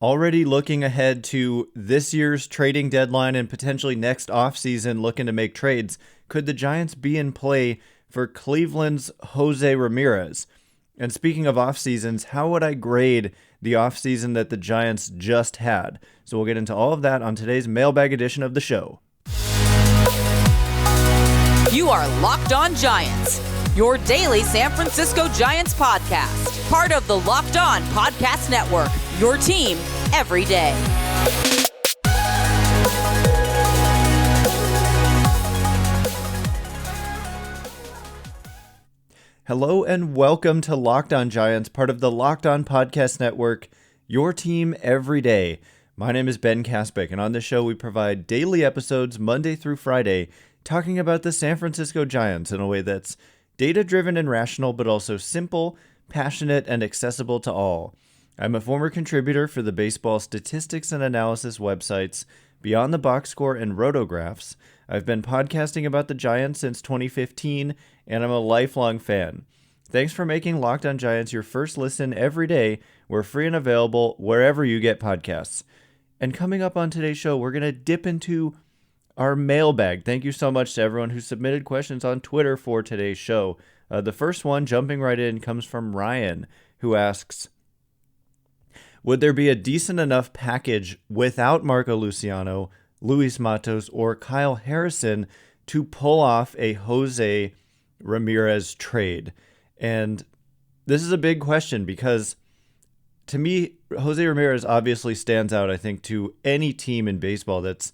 Already looking ahead to this year's trading deadline and potentially next offseason looking to make trades, could the Giants be in play for Cleveland's José Ramírez? And speaking of offseasons, how would I grade the offseason that the Giants just had? So we'll get into all of that on today's Mailbag edition of the show. You are Locked On Giants, your daily San Francisco Giants podcast. Part of the Locked On Podcast Network, your team every day. Hello and welcome to Locked On Giants, part of the Locked On Podcast Network, your team every day. My name is Ben Kaspick, and on this show we provide daily episodes Monday through Friday talking about the San Francisco Giants in a way that's data-driven and rational, but also simple, passionate, and accessible to all. I'm a former contributor for the baseball statistics and analysis websites Beyond the Box Score and Rotographs. I've been podcasting about the Giants since 2015, and I'm a lifelong fan. Thanks for making Locked On Giants your first listen every day. We're free and available wherever you get podcasts. And coming up on today's show, we're going to dip into our mailbag. Thank you so much to everyone who submitted questions on Twitter for today's show. The first one, jumping right in, comes from Ryan, who asks, would there be a decent enough package without Marco Luciano, Luis Matos, or Kyle Harrison to pull off a José Ramírez trade? And this is a big question because, to me, José Ramírez obviously stands out, I think, to any team in baseball that's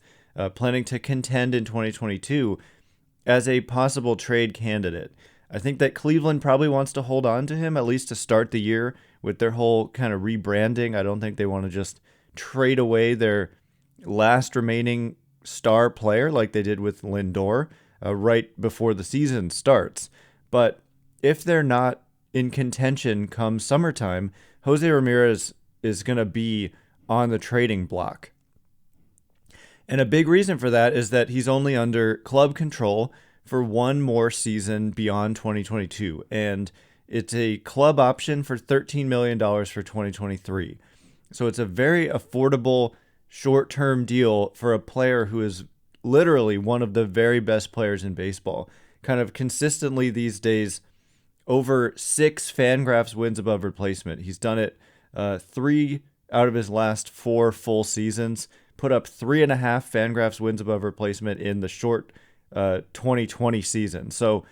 planning to contend in 2022 as a possible trade candidate. I think that Cleveland probably wants to hold on to him, at least to start the year with their whole kind of rebranding. I don't think they want to just trade away their last remaining star player like they did with Lindor right before the season starts. But if they're not in contention come summertime, José Ramírez is going to be on the trading block. And a big reason for that is that he's only under club control for one more season beyond 2022. And it's a club option for $13 million for 2023. So it's a very affordable short-term deal for a player who is literally one of the very best players in baseball. Kind of consistently these days, over 6 Fangraphs wins above replacement. He's done it 3 out of his last 4 full seasons. Put up 3.5 Fangraphs wins above replacement in the short 2020 season. So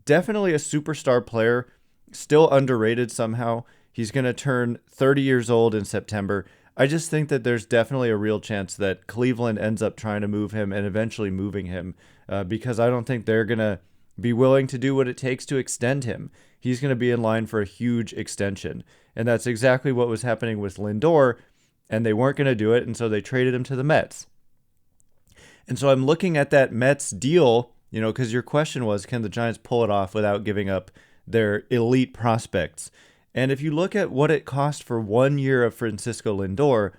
definitely a superstar player, still underrated somehow. He's going to turn 30 years old in September. I just think that there's definitely a real chance that Cleveland ends up trying to move him and eventually moving him because I don't think they're going to be willing to do what it takes to extend him. He's going to be in line for a huge extension. And that's exactly what was happening with Lindor, and they weren't going to do it, and so they traded him to the Mets. And so I'm looking at that Mets deal, because your question was, can the Giants pull it off without giving up their elite prospects? And if you look at what it cost for 1 year of Francisco Lindor,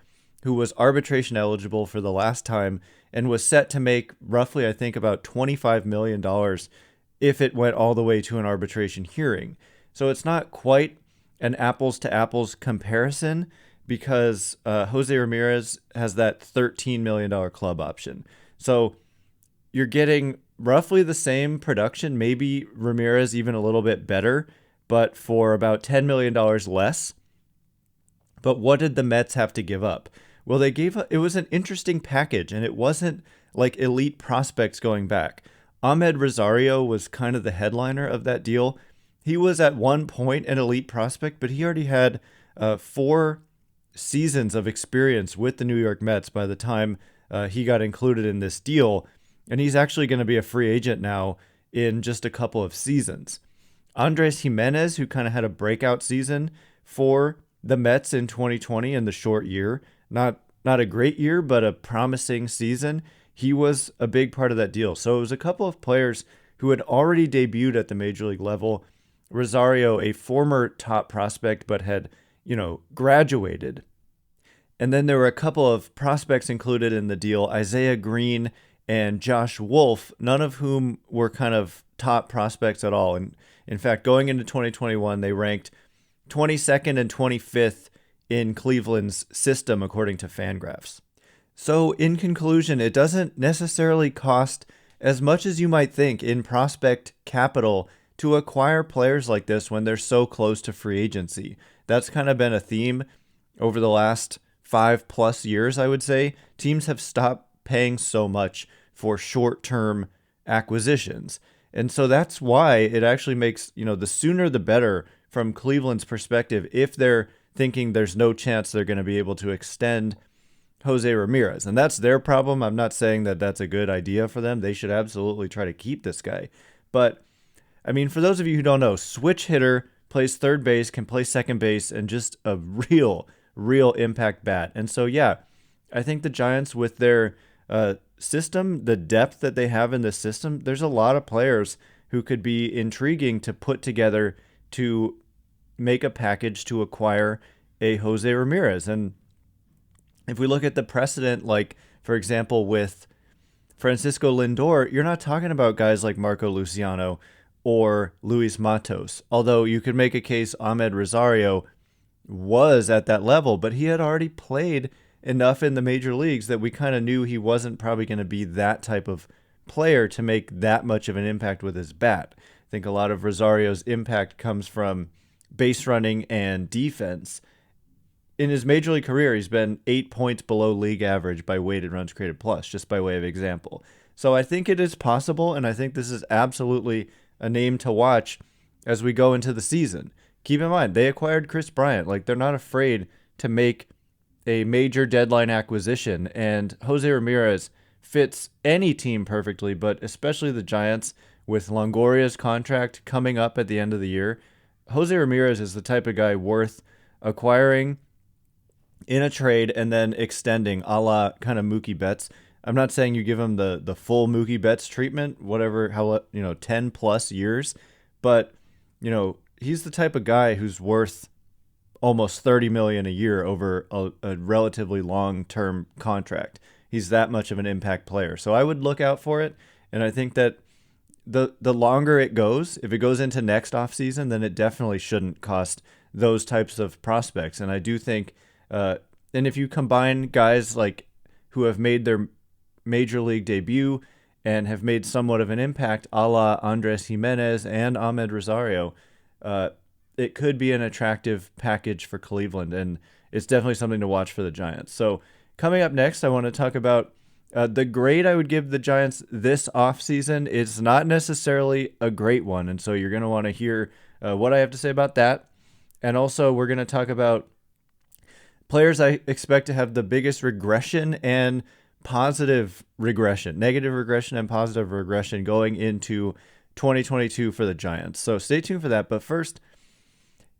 who was arbitration eligible for the last time and was set to make roughly, I think, about $25 million if it went all the way to an arbitration hearing. So it's not quite an apples to apples comparison because José Ramírez has that $13 million club option. So you're getting roughly the same production, maybe Ramírez even a little bit better, but for about $10 million less. But what did the Mets have to give up? Well, it was an interesting package, and it wasn't like elite prospects going back. Ahmed Rosario was kind of the headliner of that deal. He was at one point an elite prospect, but he already had 4 seasons of experience with the New York Mets by the time he got included in this deal, and he's actually going to be a free agent now in just a couple of seasons. Andres Gimenez, who kind of had a breakout season for the Mets in 2020 in the short year, not a great year, but a promising season, he was a big part of that deal. So it was a couple of players who had already debuted at the major league level. Rosario, a former top prospect, but had graduated. And then there were a couple of prospects included in the deal, Isaiah Green and Josh Wolf, none of whom were kind of top prospects at all. And in fact, going into 2021, they ranked 22nd and 25th in Cleveland's system, according to Fangraphs. So in conclusion, it doesn't necessarily cost as much as you might think in prospect capital to acquire players like this when they're so close to free agency. That's kind of been a theme over the last 5+ years, I would say. Teams have stopped paying so much for short-term acquisitions. And so that's why it actually makes, the sooner the better from Cleveland's perspective if they're thinking there's no chance they're going to be able to extend José Ramírez. And that's their problem. I'm not saying that that's a good idea for them. They should absolutely try to keep this guy. But, I mean, for those of you who don't know, switch hitter, plays third base, can play second base, and just a real impact bat. And so, yeah, I think the Giants with their system, the depth that they have in the system, there's a lot of players who could be intriguing to put together to make a package to acquire a José Ramírez. And if we look at the precedent, like, for example, with Francisco Lindor, you're not talking about guys like Marco Luciano or Luis Matos, although you could make a case Ahmed Rosario was at that level, but he had already played enough in the major leagues that we kind of knew he wasn't probably going to be that type of player to make that much of an impact with his bat. I think a lot of Rosario's impact comes from base running and defense. In his major league career, he's been 8 points below league average by weighted runs created plus, just by way of example. So I think it is possible, and I think this is absolutely a name to watch as we go into the season. Keep in mind, they acquired Chris Bryant. Like, they're not afraid to make a major deadline acquisition, and José Ramírez fits any team perfectly, but especially the Giants with Longoria's contract coming up at the end of the year. José Ramírez is the type of guy worth acquiring in a trade and then extending, a la kind of Mookie Betts. I'm not saying you give him the full Mookie Betts treatment, 10 plus years, but he's the type of guy who's worth almost $30 million a year over a relatively long-term contract. He's that much of an impact player. So I would look out for it, and I think that the longer it goes, if it goes into next offseason, then it definitely shouldn't cost those types of prospects. And I do think, and if you combine guys like who have made their major league debut and have made somewhat of an impact, a la Andres Jimenez and Ahmed Rosario, it could be an attractive package for Cleveland, and it's definitely something to watch for the Giants. So coming up next, I want to talk about the grade I would give the Giants this offseason. It's not necessarily a great one, and so you're going to want to hear what I have to say about that. And also, we're going to talk about players I expect to have the biggest regression and positive regression, negative regression and positive regression going into 2022 for the Giants. So stay tuned for that. But first,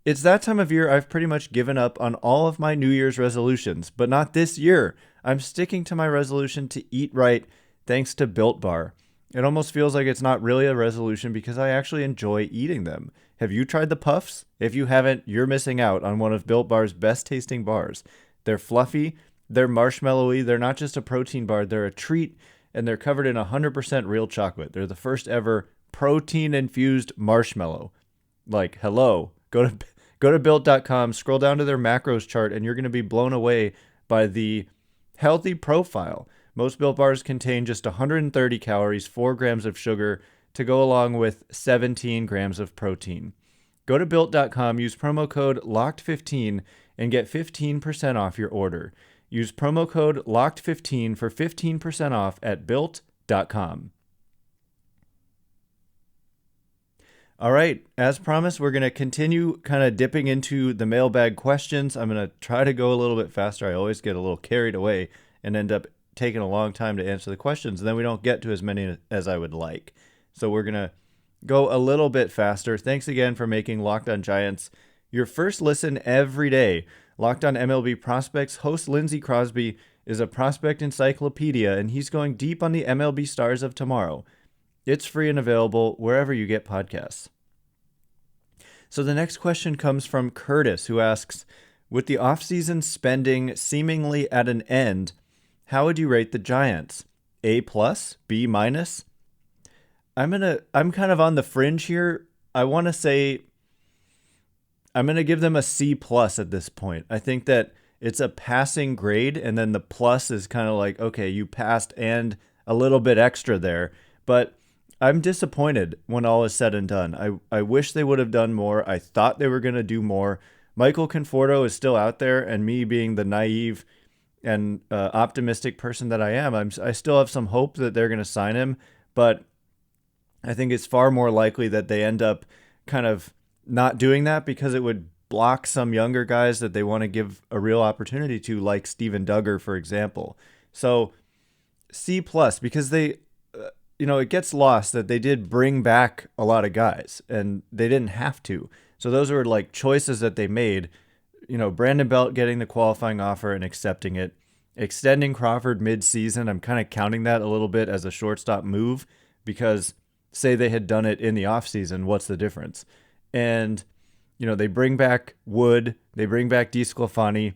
it's that time of year I've pretty much given up on all of my New Year's resolutions, but not this year. I'm sticking to my resolution to eat right thanks to Built Bar. It almost feels like it's not really a resolution because I actually enjoy eating them. Have you tried the puffs? If you haven't, you're missing out on one of Built Bar's best tasting bars. They're fluffy, they're marshmallowy, they're not just a protein bar, they're a treat, and they're covered in 100% real chocolate. They're the first ever protein-infused marshmallow. Like, hello. Go to Built.com, scroll down to their macros chart, and you're going to be blown away by the healthy profile. Most Built Bars contain just 130 calories, 4 grams of sugar, to go along with 17 grams of protein. Go to Built.com, use promo code LOCKED15, and get 15% off your order. Use promo code LOCKED15 for 15% off at Built.com. All right, as promised, we're going to continue kind of dipping into the mailbag questions. I'm going to try to go a little bit faster. I always get a little carried away and end up taking a long time to answer the questions, and then we don't get to as many as I would like. So we're going to go a little bit faster. Thanks again for making Locked On Giants your first listen every day. Locked On MLB Prospects host Lindsey Crosby is a prospect encyclopedia, and he's going deep on the MLB stars of tomorrow. It's free and available wherever you get podcasts. So the next question comes from Curtis, who asks, with the offseason spending seemingly at an end, how would you rate the Giants? A+, B-? I'm kind of on the fringe here. I want to say I'm going to give them a C plus at this point. I think that it's a passing grade, and then the plus is kind of like, okay, you passed and a little bit extra there. But I'm disappointed when all is said and done. I wish they would have done more. I thought they were going to do more. Michael Conforto is still out there, and me being the naive and optimistic person that I am, I still have some hope that they're going to sign him, but I think it's far more likely that they end up kind of not doing that because it would block some younger guys that they want to give a real opportunity to, like Steven Duggar, for example. So C plus, because they, it gets lost that they did bring back a lot of guys and they didn't have to. So those were like choices that they made. Brandon Belt getting the qualifying offer and accepting it, extending Crawford mid-season. I'm kind of counting that a little bit as a shortstop move because say they had done it in the offseason, what's the difference? And, they bring back Wood, they bring back DeSclafani,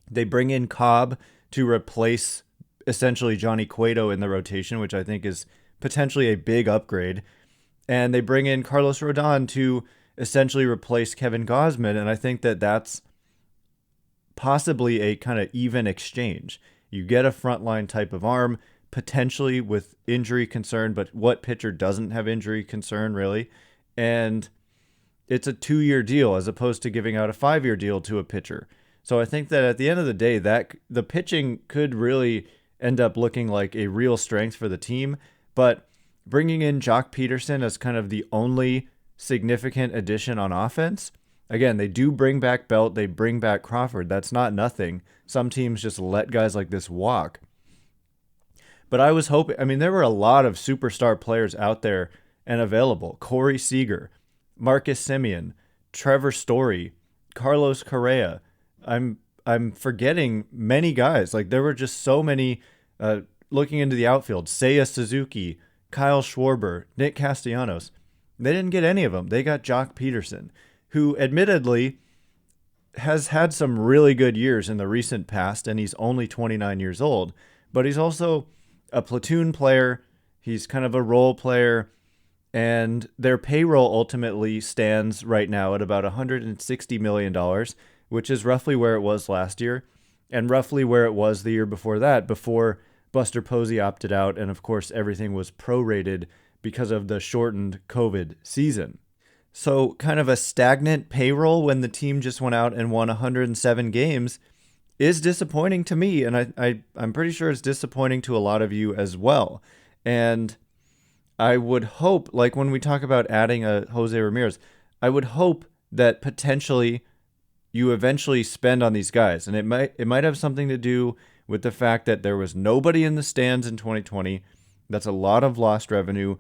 they bring in Cobb to replace essentially Johnny Cueto in the rotation, which I think is potentially a big upgrade. And they bring in Carlos Rodon to essentially replace Kevin Gausman, and I think that that's possibly a kind of even exchange. You get a frontline type of arm, potentially with injury concern, but what pitcher doesn't have injury concern, really? And it's a 2-year deal as opposed to giving out a 5-year deal to a pitcher. So I think that at the end of the day, that the pitching could really end up looking like a real strength for the team, but bringing in Jock Peterson as kind of the only significant addition on offense. Again, they do bring back Belt, they bring back Crawford. That's not nothing. Some teams just let guys like this walk. But I was hoping, there were a lot of superstar players out there and available. Corey Seager, Marcus Semien, Trevor Story, Carlos Correa. I'm forgetting many guys. Like there were just so many looking into the outfield. Seiya Suzuki, Kyle Schwarber, Nick Castellanos. They didn't get any of them. They got Jock Peterson, who admittedly has had some really good years in the recent past, and he's only 29 years old. But he's also a platoon player. He's kind of a role player. And their payroll ultimately stands right now at about $160 million, which is roughly where it was last year and roughly where it was the year before that, before Buster Posey opted out. And of course, everything was prorated because of the shortened COVID season. So kind of a stagnant payroll when the team just went out and won 107 games is disappointing to me. And I'm pretty sure it's disappointing to a lot of you as well. And I would hope, like when we talk about adding a Jose Ramirez, I would hope that potentially you eventually spend on these guys. And it might have something to do with the fact that there was nobody in the stands in 2020. That's a lot of lost revenue.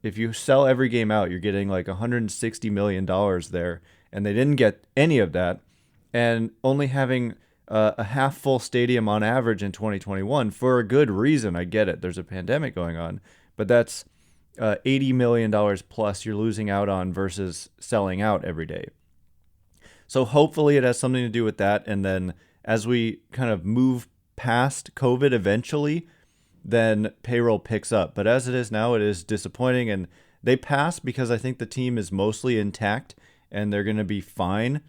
If you sell every game out, you're getting like $160 million there. And they didn't get any of that. And only having a half full stadium on average in 2021 for a good reason. I get it. There's a pandemic going on. But that's $80 million plus you're losing out on versus selling out every day. So hopefully it has something to do with that. And then as we kind of move past COVID eventually, then payroll picks up. But as it is now, it is disappointing. And they pass because I think the team is mostly intact and they're going to be fine.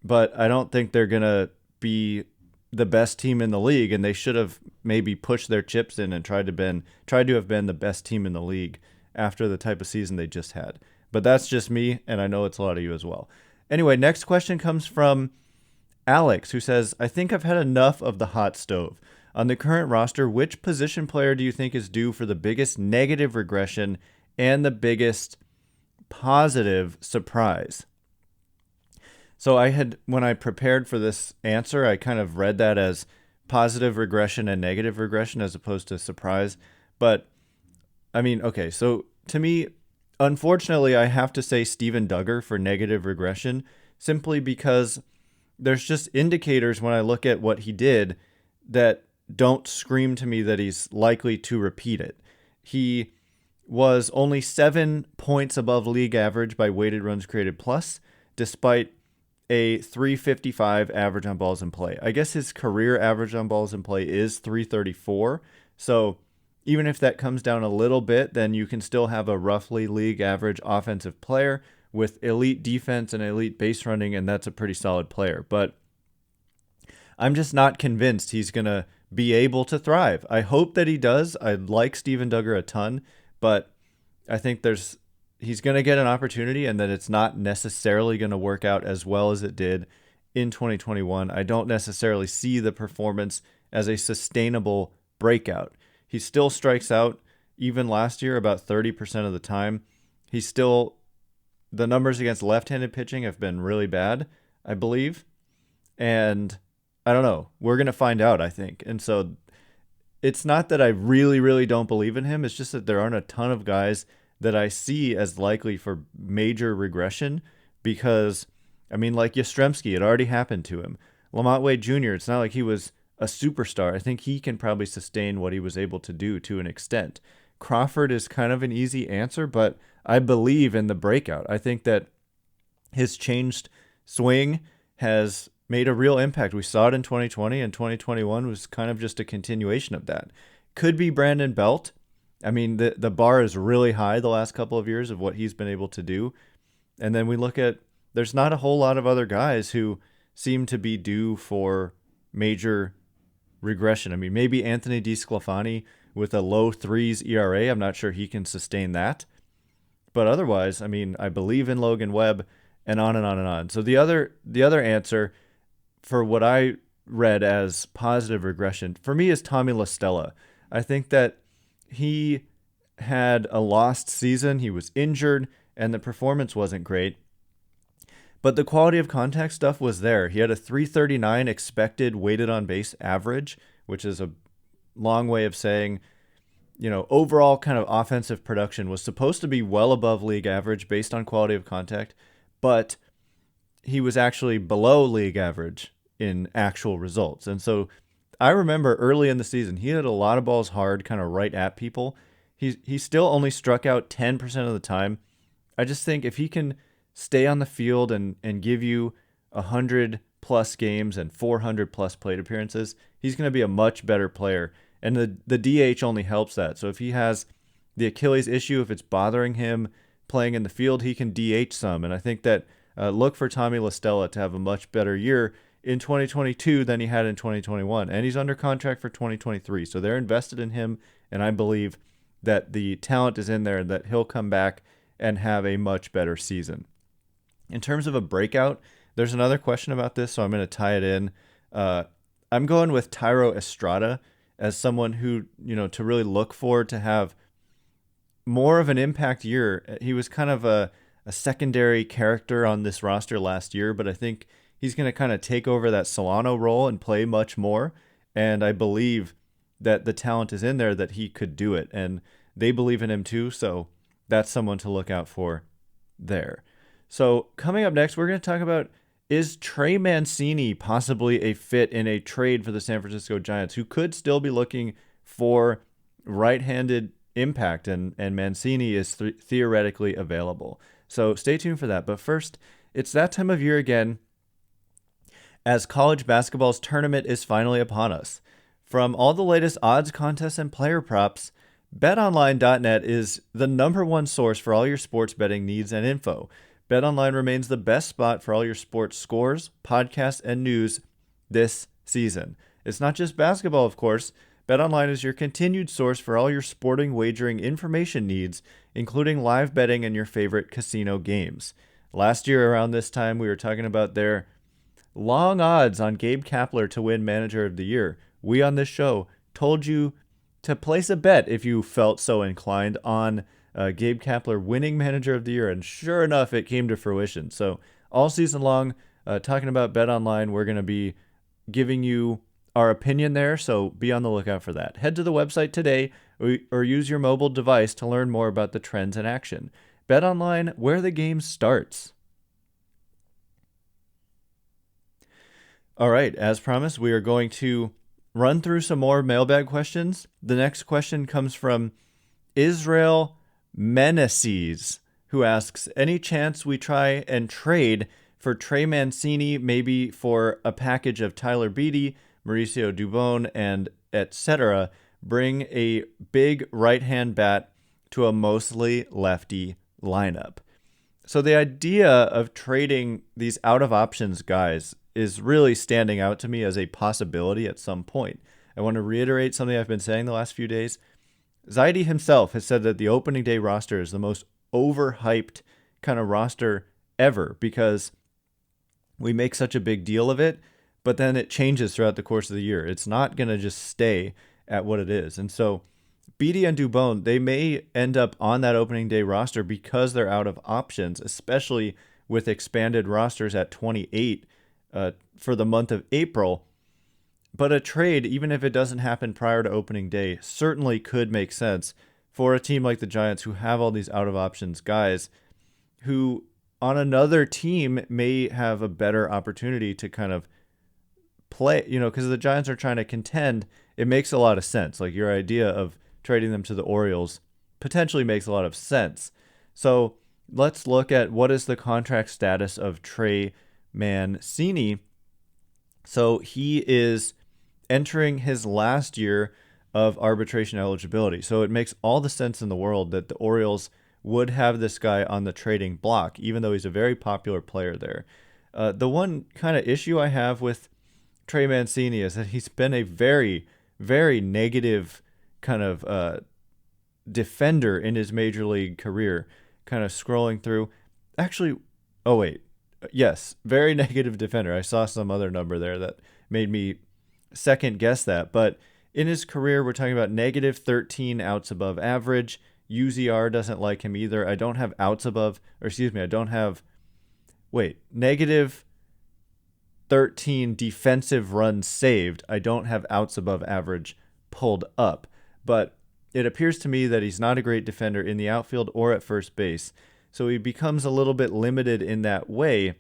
But I don't think they're going to be the best team in the league. And they should have maybe pushed their chips in and tried to have been the best team in the league after the type of season they just had. But that's just me, and I know it's a lot of you as well. Anyway, next question comes from Alex, who says, I think I've had enough of the hot stove. On the current roster, which position player do you think is due for the biggest negative regression and the biggest positive surprise? So when I prepared for this answer, I kind of read that as positive regression and negative regression as opposed to surprise. But okay, so to me, unfortunately, I have to say Steven Duggar for negative regression, simply because there's just indicators when I look at what he did that don't scream to me that he's likely to repeat it. He was only 7 points above league average by weighted runs created plus, despite a 355 average on balls in play. I guess his career average on balls in play is 334. So even if that comes down a little bit, then you can still have a roughly league average offensive player with elite defense and elite base running, and that's a pretty solid player. But I'm just not convinced he's going to be able to thrive. I hope that he does. I like Steven Duggar a ton, but I think he's going to get an opportunity, and that it's not necessarily going to work out as well as it did in 2021. I don't necessarily see the performance as a sustainable breakout. He still strikes out, even last year, about 30% of the time. The numbers against left-handed pitching have been really bad, I believe. And I don't know. We're going to find out, I think. And so it's not that I really, really don't believe in him. It's just that there aren't a ton of guys that I see as likely for major regression because, I mean, like Yastrzemski, it already happened to him. Lamont Wade Jr., it's not like he was a superstar. I think he can probably sustain what he was able to do to an extent. Crawford is kind of an easy answer, but I believe in the breakout. I think that his changed swing has made a real impact. We saw it in 2020, and 2021 was kind of just a continuation of that. Could be Brandon Belt. I mean, the bar is really high the last couple of years of what he's been able to do. And then we look at, there's not a whole lot of other guys who seem to be due for major regression. I mean, maybe Anthony DeSclafani with a low 3s ERA. I'm not sure he can sustain that. But otherwise, I mean, I believe in Logan Webb, and on and on and on. So the other answer for what I read as positive regression for me is Tommy La Stella. I think that he had a lost season. He was injured, and the performance wasn't great. But the quality of contact stuff was there. He had a 339 expected weighted on base average, which is a long way of saying, overall kind of offensive production was supposed to be well above league average based on quality of contact, but he was actually below league average in actual results. And so I remember early in the season, he had a lot of balls hard, kind of right at people. He still only struck out 10% of the time. I just think if he can stay on the field and give you 100 plus games and 400 plus plate appearances, he's going to be a much better player. And the DH only helps that. So if he has the Achilles issue, if it's bothering him playing in the field, he can DH some. And I think that look for Tommy La Stella to have a much better year in 2022 than he had in 2021. And he's under contract for 2023. So they're invested in him. And I believe that the talent is in there and that he'll come back and have a much better season. In terms of a breakout, there's another question about this, so I'm going to tie it in. I'm going with Thairo Estrada as someone who, to really look for to have more of an impact year. He was kind of a secondary character on this roster last year, but I think he's going to kind of take over that Solano role and play much more. And I believe that the talent is in there that he could do it. And they believe in him too, so that's someone to look out for there. So coming up next, we're going to talk about, is Trey Mancini possibly a fit in a trade for the San Francisco Giants, who could still be looking for right-handed impact, and Mancini is theoretically available. So stay tuned for that. But first, it's that time of year again, as college basketball's tournament is finally upon us. From all the latest odds, contests, and player props, BetOnline.net is the number one source for all your sports betting needs and info. BetOnline remains the best spot for all your sports scores, podcasts, and news this season. It's not just basketball, of course. BetOnline is your continued source for all your sporting wagering information needs, including live betting and your favorite casino games. Last year around this time, we were talking about their long odds on Gabe Kapler to win Manager of the Year. We on this show told you to place a bet if you felt so inclined on Gabe Kapler winning Manager of the Year, and sure enough, it came to fruition. So all season long, talking about BetOnline, we're going to be giving you our opinion there, so be on the lookout for that. Head to the website today or use your mobile device to learn more about the trends in action. BetOnline, where the game starts. All right, as promised, we are going to run through some more mailbag questions. The next question comes from Israel Meneses, who asks, any chance we try and trade for Trey Mancini, maybe for a package of Tyler Beede, Mauricio Dubon, and etc., bring a big right-hand bat to a mostly lefty lineup? So the idea of trading these out of options guys is really standing out to me as a possibility at some point. I want to reiterate something I've been saying the last few days. Zaidi himself has said that the opening day roster is the most overhyped kind of roster ever because we make such a big deal of it, but then it changes throughout the course of the year. It's not going to just stay at what it is. And so Beatty and Dubon, they may end up on that opening day roster because they're out of options, especially with expanded rosters at 28 for the month of April. But a trade, even if it doesn't happen prior to opening day, certainly could make sense for a team like the Giants who have all these out of options guys who on another team may have a better opportunity to kind of play, because the Giants are trying to contend. It makes a lot of sense. Like your idea of trading them to the Orioles potentially makes a lot of sense. So let's look at what is the contract status of Trey Mancini. So he is entering his last year of arbitration eligibility. So it makes all the sense in the world that the Orioles would have this guy on the trading block, even though he's a very popular player there. The one kind of issue I have with Trey Mancini is that he's been a very, very negative kind of defender in his major league career. Kind of scrolling through. Actually, oh wait. Yes, very negative defender. I saw some other number there that made me second guess that. But in his career, we're talking about negative 13 outs above average. UZR doesn't like him either. I don't have negative 13 defensive runs saved. I don't have outs above average pulled up. But it appears to me that he's not a great defender in the outfield or at first base. So he becomes a little bit limited in that way.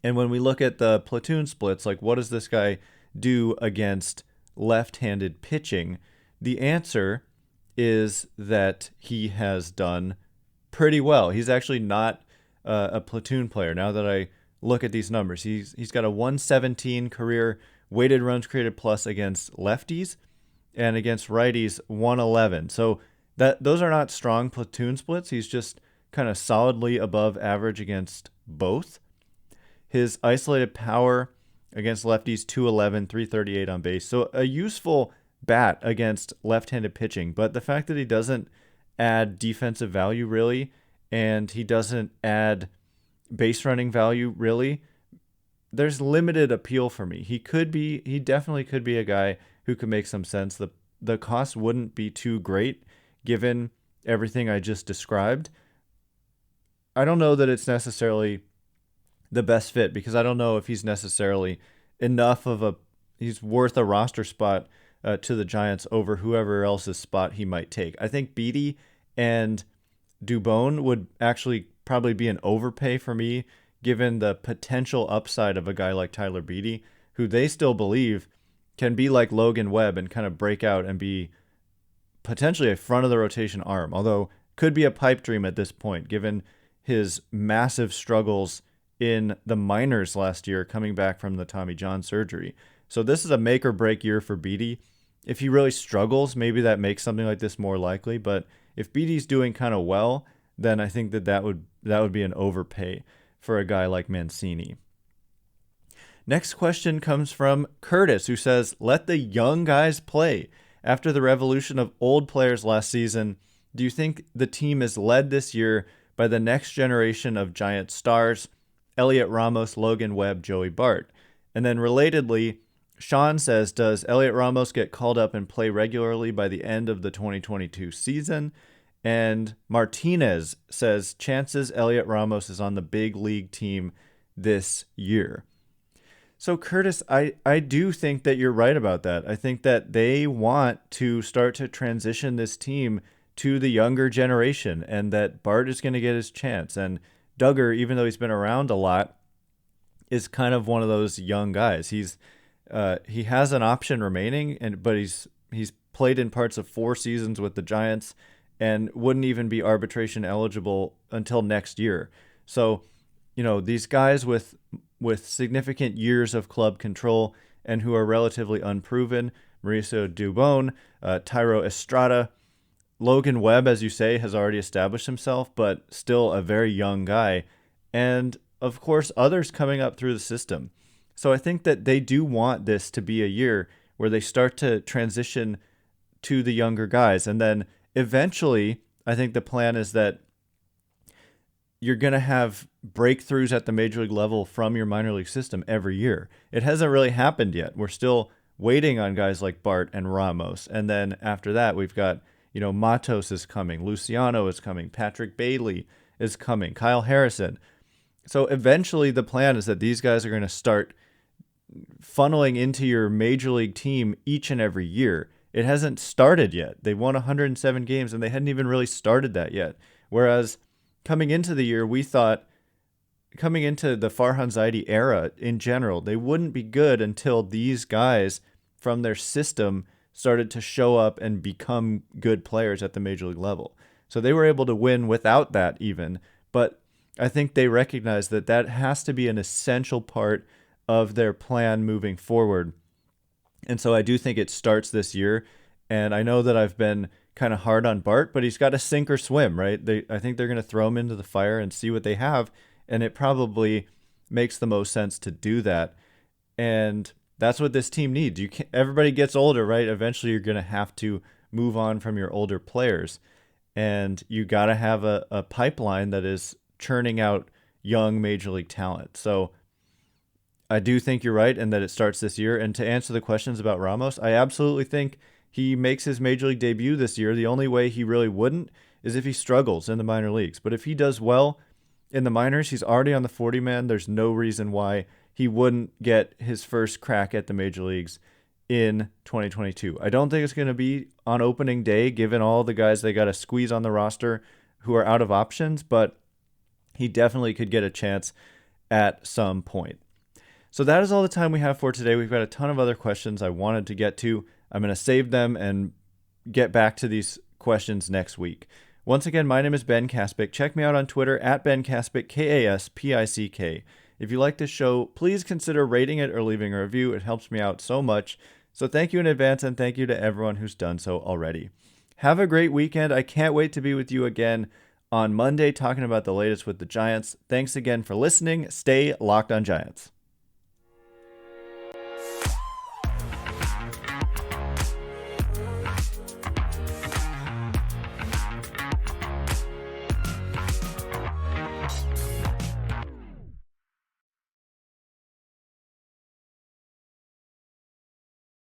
And when we look at the platoon splits, like what does this guy do against left-handed pitching? The answer is that he has done pretty well. He's actually not a platoon player. Now that I look at these numbers, he's got a 117 career weighted runs created plus against lefties, and against righties 111. So those are not strong platoon splits. He's just kind of solidly above average against both. His isolated power against lefties 211, 338 on base. So a useful bat against left-handed pitching, but the fact that he doesn't add defensive value really, and he doesn't add base running value really, there's limited appeal for me. He definitely could be a guy who could make some sense. The cost wouldn't be too great given everything I just described. I don't know that it's necessarily the best fit because I don't know if he's necessarily he's worth a roster spot to the Giants over whoever else's spot he might take. I think Beatty and Dubon would actually probably be an overpay for me given the potential upside of a guy like Tyler Beatty, who they still believe can be like Logan Webb and kind of break out and be potentially a front of the rotation arm, although could be a pipe dream at this point, given his massive struggles in the minors last year coming back from the Tommy John surgery. So this is a make or break year for Beatty. If he really struggles, maybe that makes something like this more likely, but if Beatty's doing kind of well, then I think that would be an overpay for a guy like Mancini. Next question comes from Curtis, who says, let the young guys play. After the revolution of old players last season, do you think the team is led this year by the next generation of Giant stars, Elliot Ramos, Logan Webb, Joey Bart? And then relatedly, Sean says, does Elliot Ramos get called up and play regularly by the end of the 2022 season? And Martinez says, chances Elliot Ramos is on the big league team this year. So Curtis, I do think that you're right about that. I think that they want to start to transition this team to the younger generation and that Bart is going to get his chance. And Duggar, even though he's been around a lot, is kind of one of those young guys. He has an option remaining, but he's played in parts of 4 seasons with the Giants and wouldn't even be arbitration eligible until next year. So, these guys with significant years of club control and who are relatively unproven, Mauricio Dubon, Tyro Estrada, Logan Webb, as you say, has already established himself, but still a very young guy. And of course, others coming up through the system. So I think that they do want this to be a year where they start to transition to the younger guys. And then eventually, I think the plan is that you're going to have breakthroughs at the major league level from your minor league system every year. It hasn't really happened yet. We're still waiting on guys like Bart and Ramos. And then after that, we've got, Matos is coming, Luciano is coming, Patrick Bailey is coming, Kyle Harrison. So eventually the plan is that these guys are going to start funneling into your major league team each and every year. It hasn't started yet. They won 107 games and they hadn't even really started that yet. Whereas coming into the year, we thought, coming into the Farhan Zaidi era in general, they wouldn't be good until these guys from their system started to show up and become good players at the major league level. So they were able to win without that even. But I think they recognize that that has to be an essential part of their plan moving forward. And so I do think it starts this year. And I know that I've been kind of hard on Bart, but he's got to sink or swim, right? I think they're going to throw him into the fire and see what they have. And it probably makes the most sense to do that. And that's what this team needs. Everybody gets older, right? Eventually you're going to have to move on from your older players. And you got to have a pipeline that is churning out young major league talent. So I do think you're right and that it starts this year. And to answer the questions about Ramos, I absolutely think he makes his major league debut this year. The only way he really wouldn't is if he struggles in the minor leagues. But if he does well in the minors, he's already on the 40-man. There's no reason why he wouldn't get his first crack at the major leagues in 2022. I don't think it's going to be on opening day, given all the guys they got to squeeze on the roster who are out of options, but he definitely could get a chance at some point. So that is all the time we have for today. We've got a ton of other questions I wanted to get to. I'm going to save them and get back to these questions next week. Once again, my name is Ben Kaspick. Check me out on Twitter at Ben Kaspick, Kaspick. If you like this show, please consider rating it or leaving a review. It helps me out so much. So thank you in advance, and thank you to everyone who's done so already. Have a great weekend. I can't wait to be with you again on Monday talking about the latest with the Giants. Thanks again for listening. Stay locked on Giants.